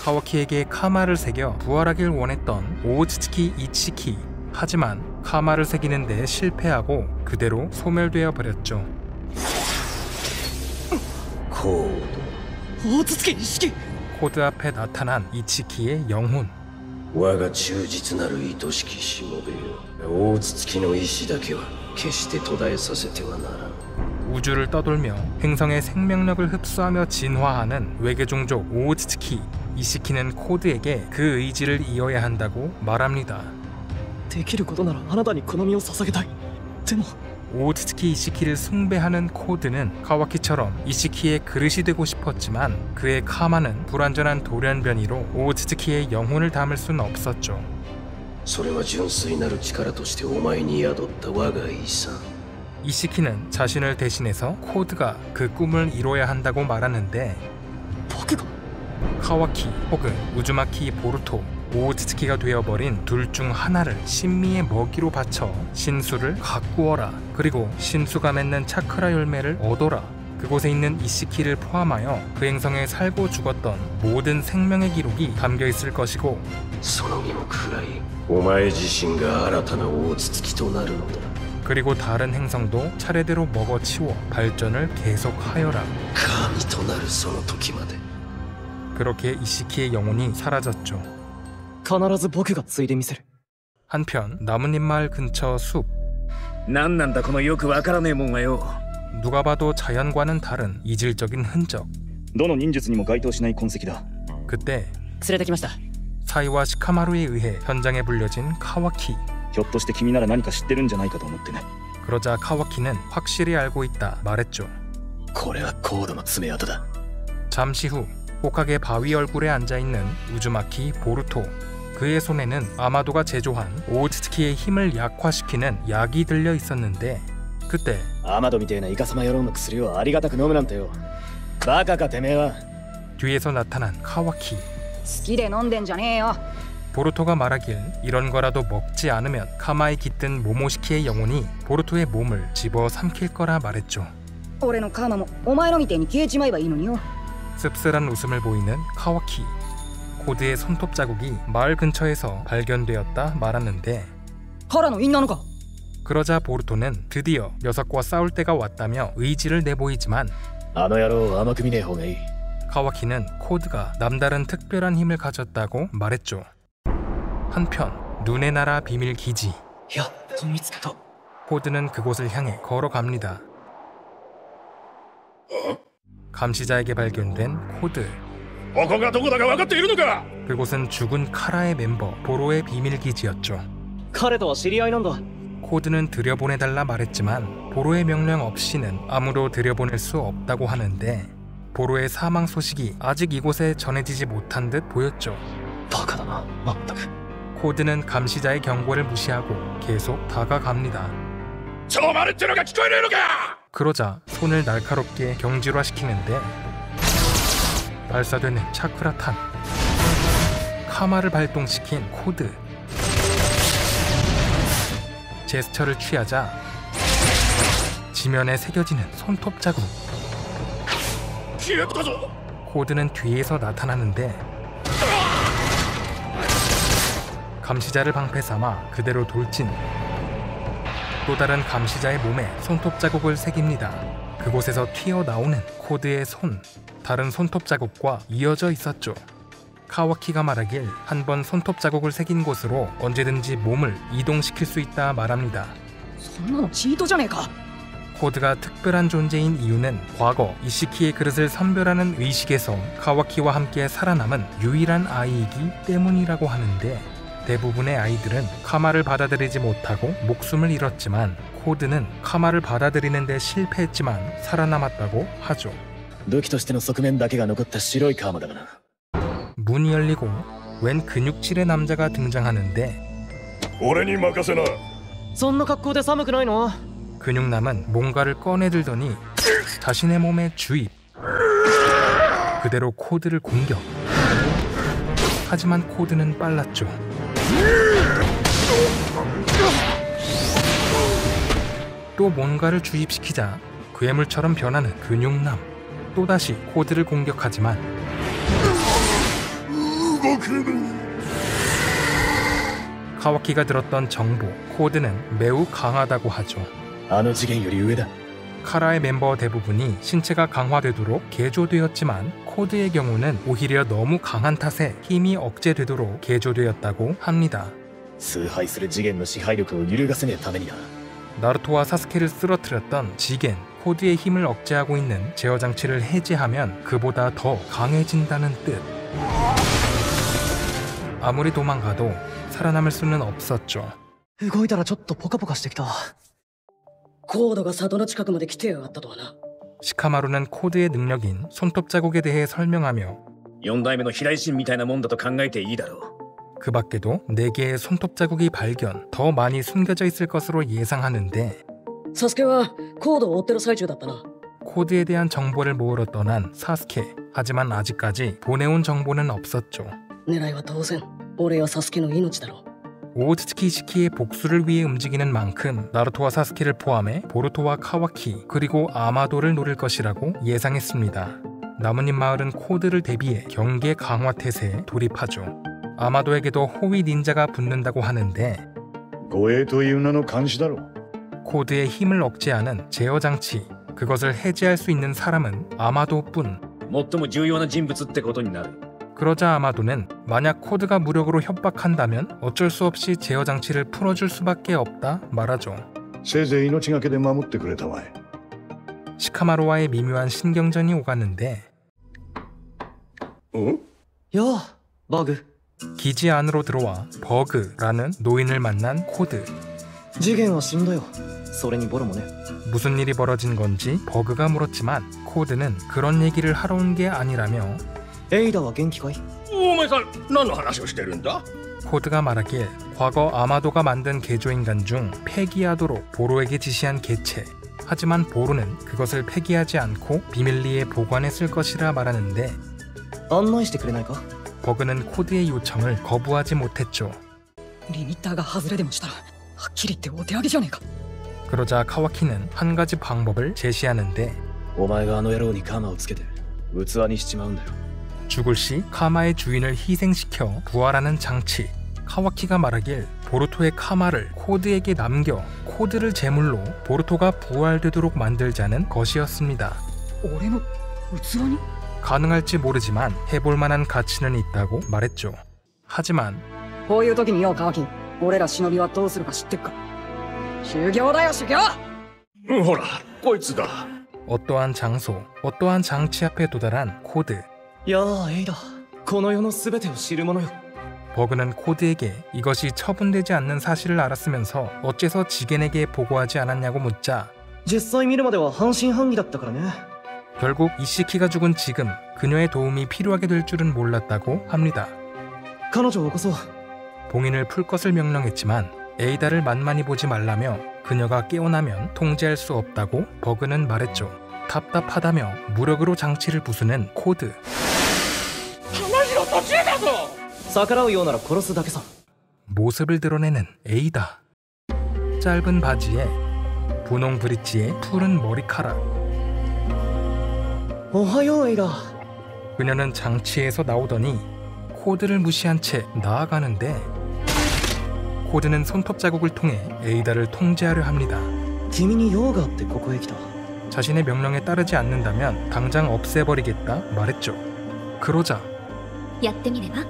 카와키에게 카마를 새겨 부활하길 원했던 오우츠츠키 이치키. 하지만 카마를 새기는 데 실패하고 그대로 소멸되어 버렸죠. 코드 앞에 나타난 이치키의 영혼. 我が忠実なる愛しきしもべよ、大筒の意志だけは決して途絶えさせてはならん。 우주를 떠돌며 행성의 생명력을 흡수하며 진화하는 외계종족 오우츠츠키. 이시키는 코드에게 그 의지를 이어야 한다고 말합니다. できることならあなたにこの身を捧げたい。でも 오우츠츠키 이시키를 숭배하는 코드는 카와키처럼 이시키의 그릇이 되고 싶었지만 그의 카마는 불완전한 돌연변이로 오우츠츠키의 영혼을 담을 수는 없었죠. それは純粋なる力としてお前に宿った我が遺産。 이시키는 자신을 대신해서 코드가 그 꿈을 이뤄야 한다고 말하는데 카와키 혹은 우즈마키 보루토, 오우츠츠키가 되어버린 둘 중 하나를 신미의 먹이로 바쳐 신수를 가꾸어라. 그리고 신수가 맺는 차크라 열매를 얻어라. 그곳에 있는 이시키를 포함하여 그 행성에 살고 죽었던 모든 생명의 기록이 담겨 있을 것이고 その身も暗い。お前自身が新たな大筒となるのだ。 그리고 다른 행성도 차례대로 먹어치워 발전을 계속하여라. 神となるその時まで。 그렇게 이시키의 영혼이 사라졌죠. 必ず僕が継いでみせる。 한편 나뭇잎 마을 근처 숲. なんなんだこのよくわからねえもんはよ。 누가 봐도 자연과는 다른 이질적인 흔적. どの忍術にも該当しない痕跡だ。 그때 連れてきました。 사이와 시카마루에 의해 현장에 불려진 카와키. ひょっとして君なら何か知ってるんじゃないかと思ってね。 그러자 카와키는 확실히 알고 있다 말했죠. これはコードの爪痕だ。 잠시 후 혹하게 바위 얼굴에 앉아있는 우즈마키 보루토. 그의 손에는 아마도가 제조한 오우츠츠키의 힘을 약화시키는 약이 들려 있었는데 그때 アマドみてえなイカサマ野郎の薬をありがたく飲むなんてよ。バカかてめえは。 뒤에서 나타난 카와키. 好きで飲んでんじゃねえよ。 보루토가 말하길 이런 거라도 먹지 않으면 카마에 깃든 모모시키의 영혼이 보루토의 몸을 집어 삼킬 거라 말했죠. 俺のカーマもお前のみてえに消えちまえばいいのによ。 씁쓸한 웃음을 보이는 카와키. 코드의 손톱 자국이 마을 근처에서 발견되었다 말하는데 カラの因なのか。 그러자 보루토는 드디어 녀석과 싸울 때가 왔다며 의지를 내보이지만 あの野郎を甘く見ねえ方がいい。 카와키는 코드가 남다른 특별한 힘을 가졌다고 말했죠. 한편 눈의 나라 비밀 기지. やっと見つけた。 코드는 그곳을 향해 걸어갑니다. 감시자에게 발견된 코드. ここがどこだか分かっているのか。 그곳은 죽은 카라의 멤버 보로의 비밀 기지였죠. 彼とは知り合いなんだ。 코드는 들여보내달라 말했지만 보로의 명령 없이는 아무도 들여보낼 수 없다고 하는데 보로의 사망 소식이 아직 이곳에 전해지지 못한 듯 보였죠. バカだな、まったく。 코드는 감시자의 경고를 무시하고 계속 다가갑니다. 超丸ってのが聞こえねえのか。 그러자 손을 날카롭게 경질화시키는데 발사되는 차크라탄. 카마를 발동시킨 코드. 제스처를 취하자 지면에 새겨지는 손톱 자국. 消えたぞ。 코드는 뒤에서 나타나는데 감시자를 방패 삼아 그대로 돌진. 또 다른 감시자의 몸에 손톱 자국을 새깁니다. 그곳에서 튀어나오는 코드의 손. 다른 손톱 자국과 이어져 있었죠. 카와키가 말하길 한 번 손톱 자국을 새긴 곳으로 언제든지 몸을 이동시킬 수 있다 말합니다. そんなのチートじゃねえか。 코드가 특별한 존재인 이유는 과거 이시키의 그릇을 선별하는 의식에서 카와키와 함께 살아남은 유일한 아이이기 때문이라고 하는데 대부분의 아이들은 카마를 받아들이지 못하고 목숨을 잃었지만 코드는 카마를 받아들이는 데 실패했지만 살아남았다고 하죠. 武器としての側面だけが残った白いカーマだがな。 문이 열리고 웬 근육질의 남자가 등장하는데 俺に任せな。そんな格好で寒くないの？ 근육남은 뭔가를 꺼내들더니 자신의 몸에 주입. 그대로 코드를 공격. 하지만 코드는 빨랐죠. 또 뭔가를 주입시키자 괴물처럼 변하는 근육남. 또다시 코드를 공격하지만 카와키가 들었던 정보, 코드는 매우 강하다고 하죠. あの次元より上だ。 카라의 멤버 대부분이 신체가 강화되도록 개조되었지만 코드의 경우는 오히려 너무 강한 탓에 힘이 억제되도록 개조되었다고 합니다. 崇拝する次元の支配力を揺るがせねえためにな。 나루토와 사스케를 쓰러뜨렸던 지겐, 코드의 힘을 억제하고 있는 제어 장치를 해제하면 그보다 더 강해진다는 뜻. 아무리 도망가도 살아남을 수는 없었죠. 動いたらちょっとポカポカしてきた。コードが里の近くまで来てやがったとはな。 시카마루는 코드의 능력인 손톱 자국에 대해 설명하며 4代目の飛来神みたいなもんだと考えていいだろう。 그 밖에도 4개의 손톱 자국이 발견, 더 많이 숨겨져 있을 것으로 예상하는데 サスケはコードを追ってる最中だったな。 코드에 대한 정보를 모으러 떠난 사스케. 하지만 아직까지 보내온 정보는 없었죠. 狙いは当然俺やサスケの命だろう。 오츠키 시키의 복수를 위해 움직이는 만큼 나루토와 사스케를 포함해 보루토와 카와키 그리고 아마도를 노릴 것이라고 예상했습니다. 나뭇잎 마을은 코드를 대비해 경계 강화 태세에 돌입하죠. 아마도에게도 호위 닌자가 붙는다고 하는데 護衛という名の監視だろ。 코드의 힘을 억제하는 제어 장치, 그것을 해제할 수 있는 사람은 아마도뿐. 最も重要な人物ってことになる。 그러자 아마도는 만약 코드가 무력으로 협박한다면 어쩔 수 없이 제어 장치를 풀어줄 수밖에 없다 말하죠. せいぜい命がけで守ってくれたまえ。 시카마루와의 미묘한 신경전이 오갔는데 よあ、バグ。 기지 안으로 들어와 버그라는 노인을 만난 코드. 次元は死んだよ。それにボロもね。 무슨 일이 벌어진 건지 버그가 물었지만 코드는 그런 얘기를 하러 온 게 아니라며 エイダは元気かい？お前さん何の話をしてるんだ？ 코드가 말하길 과거 아마도가 만든 개조인간 중 폐기하도록 보로에게 지시한 개체. 하지만 보로는 그것을 폐기하지 않고 비밀리에 보관했을 것이라 말하는데 案内してくれないか？ 버그는 코드의 요청을 거부하지 못했죠. リミッターが外れでもしたらはっきり言ってお手上げじゃねえか。 그러자 카와키는 한 가지 방법을 제시하는데 お前があの野郎にカマをつけて器にしちまうんだよ。 죽을 시 카마의 주인을 희생시켜 부활하는 장치. 카와키가 말하길 보루토의 카마를 코드에게 남겨 코드를 제물로 보루토가 부활되도록 만들자는 것이었습니다. 俺の器に？ 가능할지 모르지만 해볼 만한 가치는 있다고 말했죠. 하지만 こういう時によ、カワキ。俺ら忍びはどうするか知ってっか？修行だよ、修行！ほらこいつだ。 어떠한 장소, 어떠한 장치 앞에 도달한 코드. やあ、エイダ。この世の全てを知る者よ。 버그는 코드에게 이것이 처분되지 않는 사실을 알았으면서 어째서 지겐에게 보고하지 않았냐고 묻자 実際見るまでは半信半疑だったからね。 결국 이시키가 죽은 지금 그녀의 도움이 필요하게 될 줄은 몰랐다고 합니다. 彼女を起こそう。 봉인을 풀 것을 명령했지만 에이다를 만만히 보지 말라며 그녀가 깨어나면 통제할 수 없다고 버그는 말했죠. 답답하다며 무력으로 장치를 부수는 코드. 話の途中だぞ。逆らうようなら殺すだけさ。 모습을 드러내는 에이다. 짧은 바지에 분홍 브릿지에 푸른 머리카락. おはよう、エイダ。 그녀는 장치에서 나오더니 코드를 무시한 채 나아가는데 코드는 손톱 자국을 통해 에이다를 통제하려 합니다. 君に用があってここへ来た。 자신의 명령에 따르지 않는다면 당장 없애버리겠다 말했죠. 그러자 やってみれば？